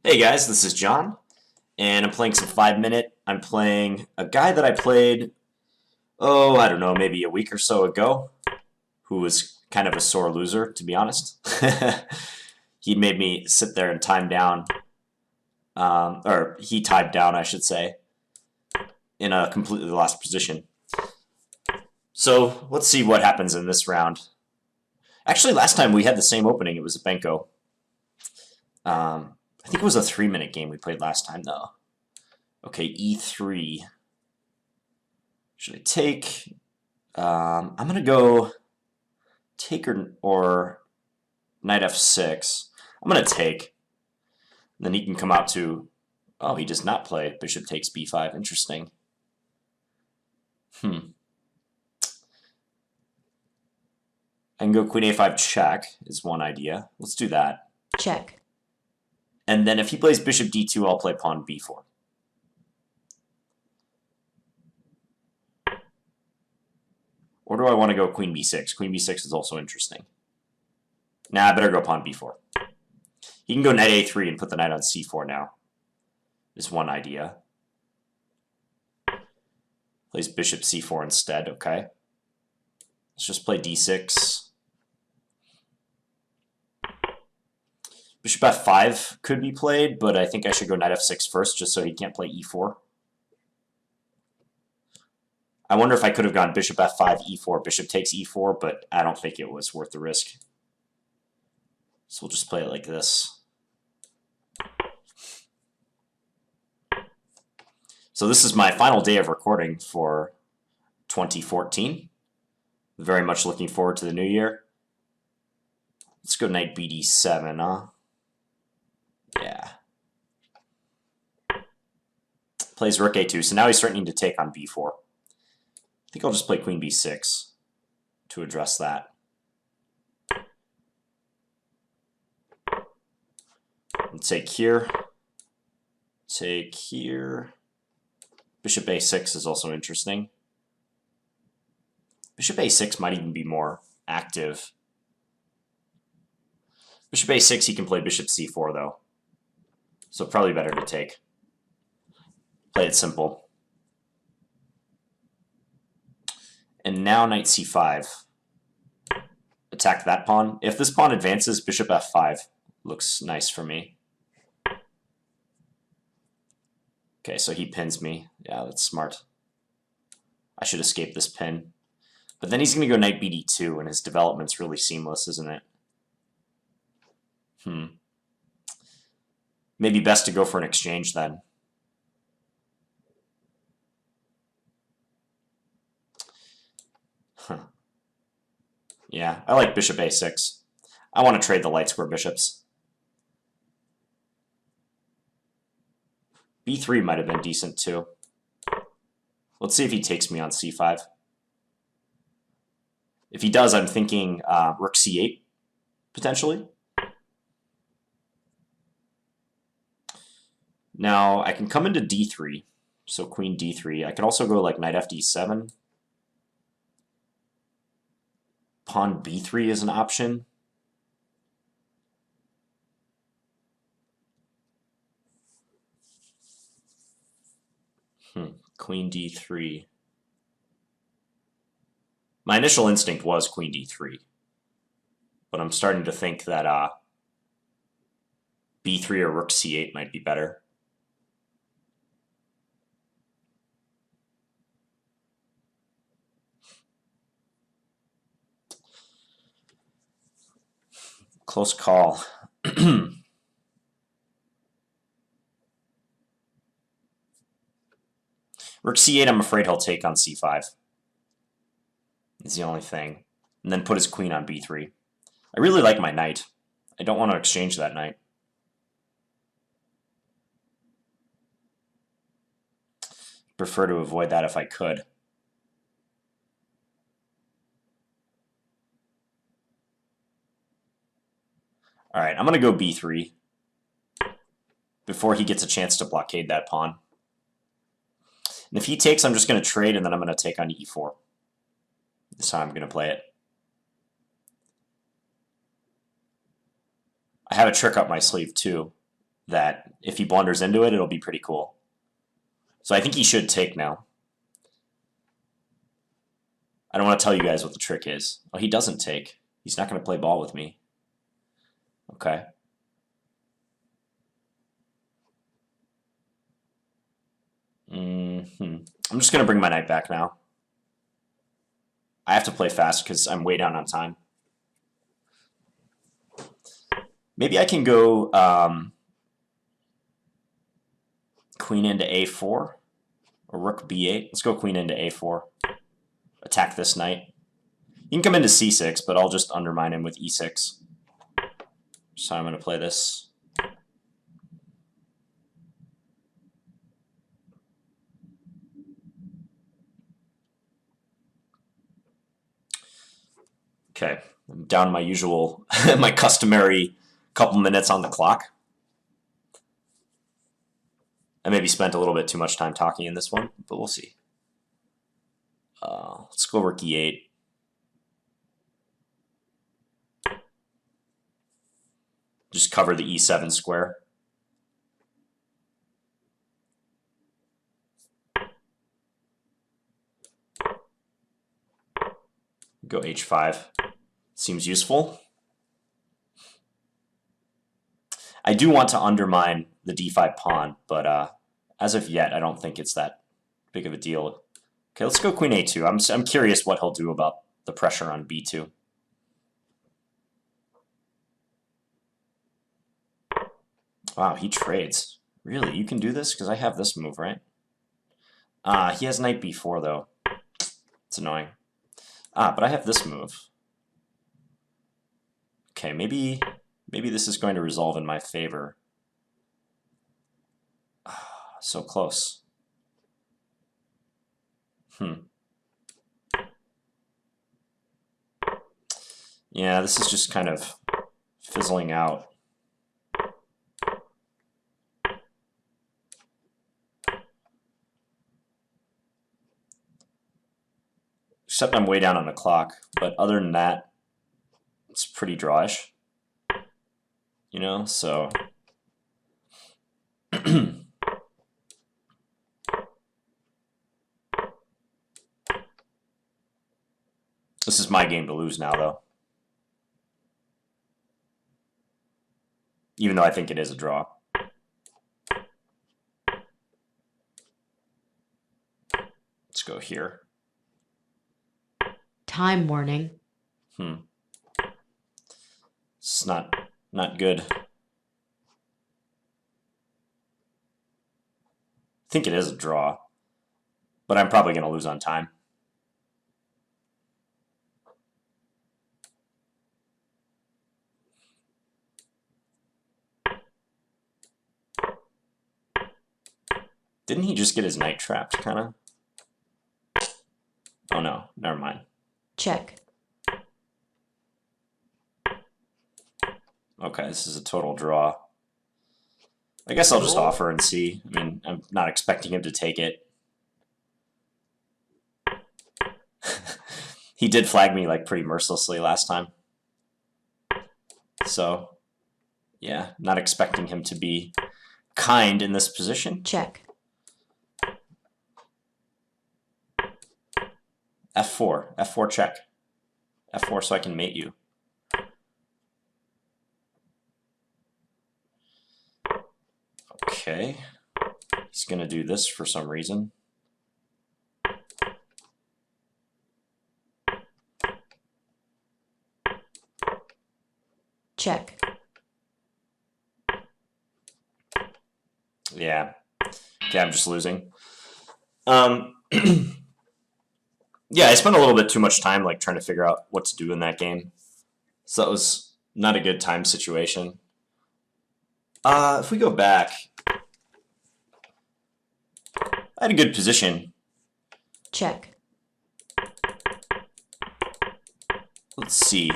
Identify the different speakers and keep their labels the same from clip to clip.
Speaker 1: Hey guys, this is John, and I'm playing some 5 Minute. I'm playing a guy that I played, I don't know, maybe a week or so ago, who was kind of a sore loser, to be honest. He made me sit there and time down, or he timed down, I should say, in a completely lost position. So let's see what happens in this round. Actually, last time we had the same opening. It was a Benko. I think it was a 3 minute game we played last time, though. Okay, E3. Should I take? I'm going to go take or knight F6. I'm going to take. Then he can come out to... Oh, he does not play bishop takes B5. Interesting. I can go queen A5 check is one idea. Let's do that.
Speaker 2: Check.
Speaker 1: And then if he plays bishop D2, I'll play pawn B4. Or do I want to go queen B6? Queen B6 is also interesting. Nah, I better go pawn B4. He can go knight A3 and put the knight on C4 now. Is one idea. Plays bishop C4 instead, okay. Let's just play D6. Bishop F5 could be played, but I think I should go knight F6 first just so he can't play E4. I wonder if I could have gone bishop F5, E4, bishop takes E4, but I don't think it was worth the risk. So we'll just play it like this. So this is my final day of recording for 2014. Very much looking forward to the new year. Let's go knight BD7, huh? Yeah. Plays rook A2, so now he's threatening to take on B4. I think I'll just play queen B6 to address that. And take here. Take here. Bishop A6 is also interesting. Bishop A6 might even be more active. Bishop A6, he can play bishop C4, though. So probably better to take. Play it simple. And now knight C5. Attack that pawn. If this pawn advances, bishop F5 looks nice for me. Okay, so he pins me. Yeah, that's smart. I should escape this pin. But then he's going to go knight BD2, and his development's really seamless, isn't it? Maybe best to go for an exchange then. Yeah, I like bishop A6. I want to trade the light square bishops. B3 might have been decent too. Let's see if he takes me on C5. If he does, I'm thinking rook C8, potentially. Now, I can come into D3, so queen D3. I could also go like knight FD7. Pawn B3 is an option. Queen D3. My initial instinct was queen D3, but I'm starting to think that B3 or rook C8 might be better. Close call. Rook C8, I'm afraid he'll take on C5. It's the only thing. And then put his queen on B3. I really like my knight. I don't want to exchange that knight. Prefer to avoid that if I could. All right, I'm going to go B3 before he gets a chance to blockade that pawn. And if he takes, I'm just going to trade, and then I'm going to take on E4. This is how I'm going to play it. I have a trick up my sleeve, too. that if he blunders into it, it'll be pretty cool. So I think he should take now. I don't want to tell you guys what the trick is. Oh, he doesn't take. He's not going to play ball with me. Okay. I'm just going to bring my knight back now. I have to play fast because I'm way down on time. Maybe I can go queen into a4 or rook b8. Let's go queen into a4. Attack this knight. You can come into c6, but I'll just undermine him with e6. So I'm going to play this. Okay, I'm down my usual, my customary couple minutes on the clock. I maybe spent a little bit too much time talking in this one, but we'll see. Let's go rook e8. Just cover the e7 square. Go h5. Seems useful. I do want to undermine the d5 pawn, but as of yet, I don't think it's that big of a deal. Okay, let's go queen a2. I'm curious what he'll do about the pressure on b2. Wow, he trades. Really? You can do this? Because I have this move, right? He has knight b4, though. It's annoying. But I have this move. Okay, maybe this is going to resolve in my favor. So close. Yeah, this is just kind of fizzling out. Except I'm way down on the clock, but other than that, it's pretty drawish. You know, so... This is my game to lose now, though. Even though I think it is a draw. Let's go here.
Speaker 2: Time warning.
Speaker 1: It's not good. I think it is a draw, but I'm probably going to lose on time. Didn't he just get his knight trapped, kind of? Oh no, never mind.
Speaker 2: Check.
Speaker 1: Okay, this is a total draw. I guess I'll just offer and see. I mean, I'm not expecting him to take it. He did flag me like pretty mercilessly last time. So, yeah, not expecting him to be kind in this position.
Speaker 2: Check.
Speaker 1: F4. F4 check. F4 so I can mate you. Okay. He's going to do this for some reason.
Speaker 2: Check.
Speaker 1: Yeah. Okay, I'm just losing. Yeah, I spent a little bit too much time like trying to figure out what to do in that game. So that was not a good time situation. If we go back, I had a good position.
Speaker 2: Check.
Speaker 1: Let's see.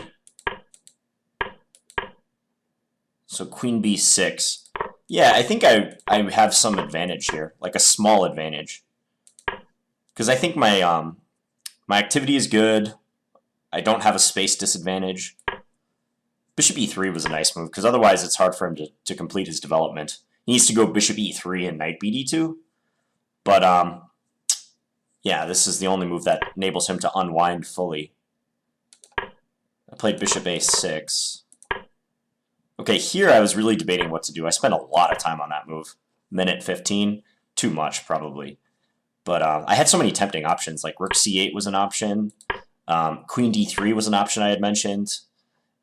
Speaker 1: So queen b6. Yeah, I think I have some advantage here, like a small advantage. Because I think my my activity is good. I don't have a space disadvantage. Bishop e3 was a nice move, because otherwise it's hard for him to complete his development. He needs to go bishop e3 and knight bd2. But, yeah, this is the only move that enables him to unwind fully. I played bishop a6. Okay, here I was really debating what to do. I spent a lot of time on that move. Minute 15. Too much, probably. But I had so many tempting options, like rook c8 was an option. Queen d3 was an option I had mentioned.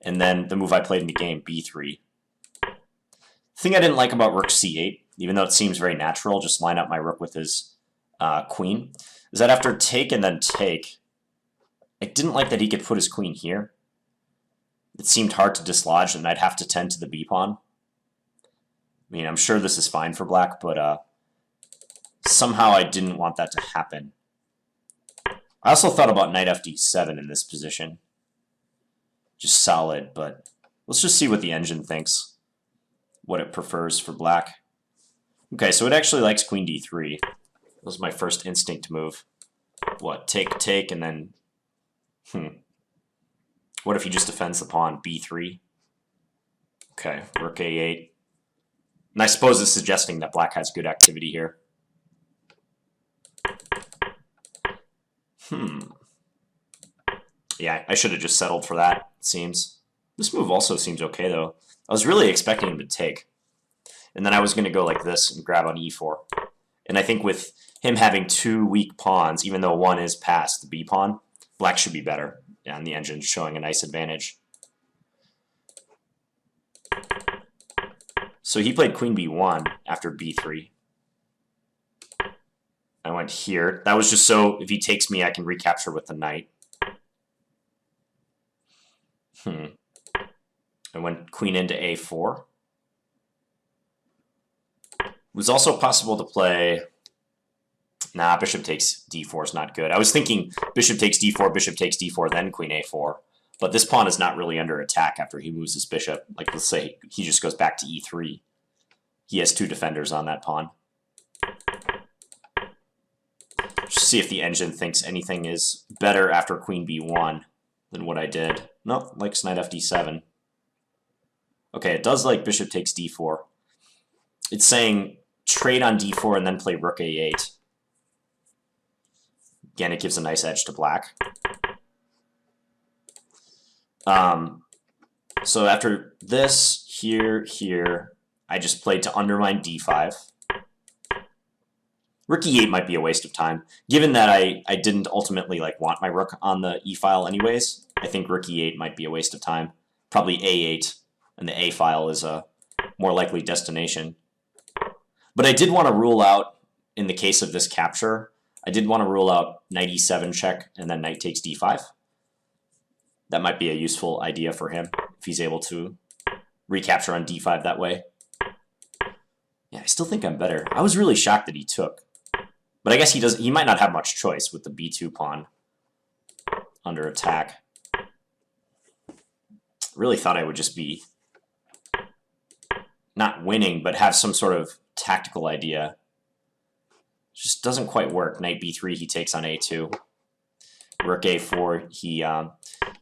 Speaker 1: And then the move I played in the game, b3. The thing I didn't like about rook c8, even though it seems very natural, just line up my rook with his queen, is that after take and then take, I didn't like that he could put his queen here. It seemed hard to dislodge, and I'd have to tend to the b-pawn. I mean, I'm sure this is fine for black, but somehow I didn't want that to happen. I also thought about knight fd7 in this position. Just solid, but let's just see what the engine thinks, what it prefers for black. Okay, so it actually likes queen d3. That was my first instinct move. What, take, and then... What if he just defends the pawn, b3? Okay, rook a8. And I suppose it's suggesting that black has good activity here. Yeah, I should have just settled for that, it seems. This move also seems okay, though. I was really expecting him to take. And then I was going to go like this and grab on e4. And I think with him having two weak pawns, even though one is past the b-pawn, black should be better. Yeah, and the engine's showing a nice advantage. So he played queen b1 after b3. I went here. That was just so if he takes me, I can recapture with the knight. I went queen into a4. It was also possible to play... Nah, bishop takes d4 is not good. I was thinking bishop takes d4, then queen a4. But this pawn is not really under attack after he moves his bishop. Like, let's say he just goes back to e3. He has two defenders on that pawn. Just see if the engine thinks anything is better after queen b1 than what I did. No, likes knight fd7. Okay, it does like bishop takes d4. It's saying trade on d4 and then play rook a8. Again, it gives a nice edge to black. So after this, here, I just played to undermine d5. Rook e8 might be a waste of time. Given that I didn't ultimately want my rook on the e-file anyways, I think rook e8 might be a waste of time. Probably a8, and the a-file is a more likely destination. But I did want to rule out, in the case of this capture, I did want to rule out knight e7 check and then knight takes d5. That might be a useful idea for him if he's able to recapture on d5 that way. Yeah, I still think I'm better. I was really shocked that he took. But I guess he might not have much choice with the b2 pawn under attack. Really thought I would just be not winning, but have some sort of tactical idea. Just doesn't quite work. Knight b3, he takes on a2. Rook a4,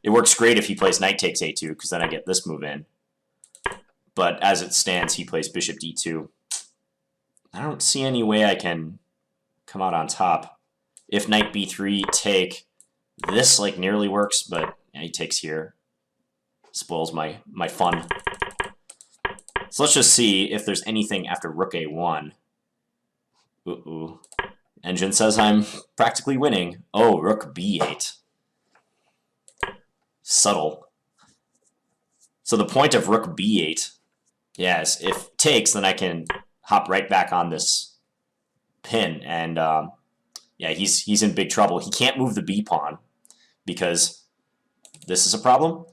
Speaker 1: it works great if he plays knight takes a2, because then I get this move in. But as it stands, he plays bishop d2. I don't see any way I can come out on top. If knight b3 take, this nearly works, but yeah, he takes here. Spoils my fun. So let's just see if there's anything after rook a1. Ooh. Engine says I'm practically winning. Oh, rook b8. Subtle. So the point of rook b8, yes, if takes, then I can hop right back on this pin, and yeah, he's in big trouble. He can't move the b pawn because this is a problem,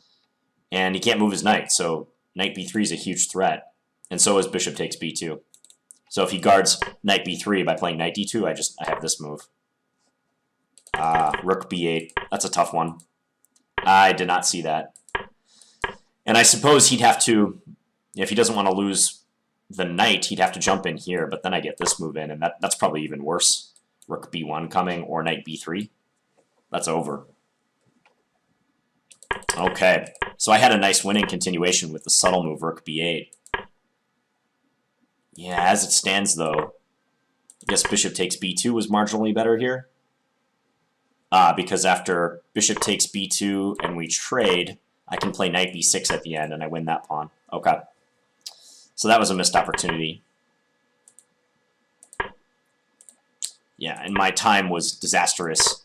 Speaker 1: and he can't move his knight. So knight b3 is a huge threat, and so is bishop takes b2. So if he guards knight b3 by playing knight d2, I have this move. Rook b8. That's a tough one. I did not see that. And I suppose he'd have to, if he doesn't want to lose the knight, he'd have to jump in here, but then I get this move in, and that's probably even worse. Rook b1 coming, or knight b3. That's over. Okay, So I had a nice winning continuation with the subtle move rook b8. Yeah, as it stands, though, I guess bishop takes b2 was marginally better here. Because after bishop takes b2 and we trade, I can play knight b6 at the end and I win that pawn. Okay. So that was a missed opportunity. Yeah, and my time was disastrous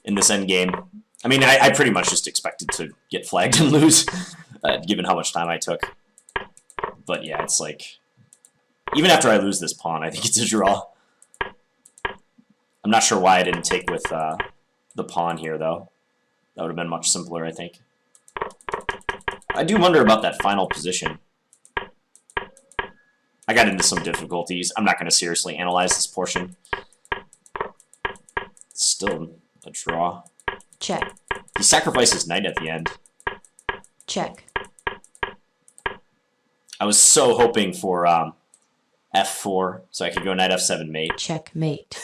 Speaker 1: in this endgame. I mean, I pretty much just expected to get flagged and lose, given how much time I took. But yeah, it's like, even after I lose this pawn, I think it's a draw. I'm not sure why I didn't take with the pawn here, though. That would have been much simpler, I think. I do wonder about that final position. I got into some difficulties. I'm not going to seriously analyze this portion. It's still a draw.
Speaker 2: Check.
Speaker 1: He sacrifices knight at the end.
Speaker 2: Check.
Speaker 1: I was so hoping for f4, so I could go knight f7 mate.
Speaker 2: Checkmate.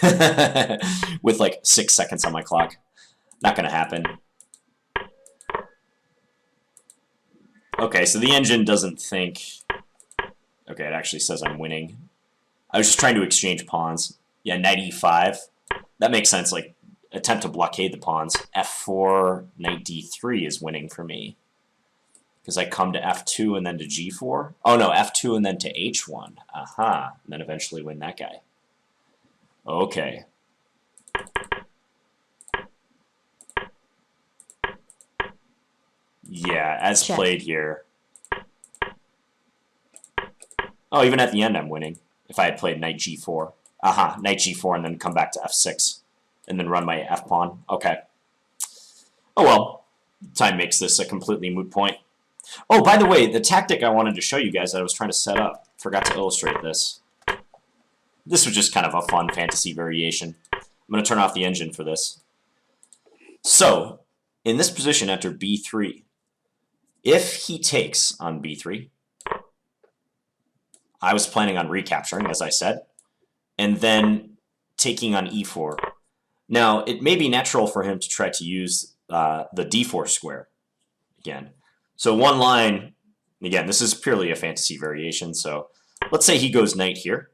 Speaker 1: With like 6 seconds on my clock. Not going to happen. Okay, so the engine doesn't think... Okay, it actually says I'm winning. I was just trying to exchange pawns. Yeah, knight e5. That makes sense, like, attempt to blockade the pawns. f4, knight d3 is winning for me. Because I come to f2 and then to g4. Oh no, f2 and then to h1. Aha, and then eventually win that guy. Okay. Yeah, as
Speaker 2: Check.
Speaker 1: played here. Oh, even at the end I'm winning. If I had played knight g4. Aha, knight g4 and then come back to f6. And then run my f-pawn. Okay. Oh well. Time makes this a completely moot point. Oh, by the way, the tactic I wanted to show you guys that I was trying to set up. Forgot to illustrate this. This was just kind of a fun fantasy variation. I'm going to turn off the engine for this. So, in this position, enter b3. If he takes on b3, I was planning on recapturing, as I said, and then taking on e4. Now, it may be natural for him to try to use the d4 square again. So one line, again, this is purely a fantasy variation, so let's say he goes knight here.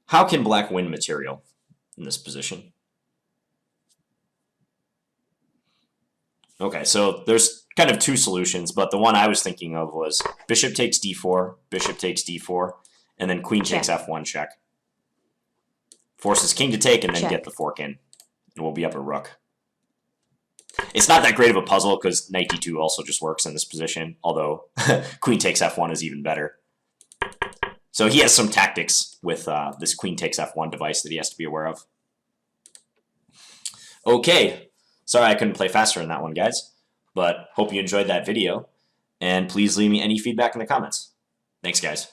Speaker 1: How can black win material in this position? Okay, so there's kind of two solutions, but the one I was thinking of was bishop takes d4, and then queen takes f1 check. Forces king to take and then get the fork in. And we'll be up a rook. It's not that great of a puzzle because knight d2 also just works in this position, although queen takes f1 is even better. So he has some tactics with this queen takes f1 device that he has to be aware of. Okay, sorry I couldn't play faster in that one, guys, but hope you enjoyed that video, and please leave me any feedback in the comments. Thanks, guys.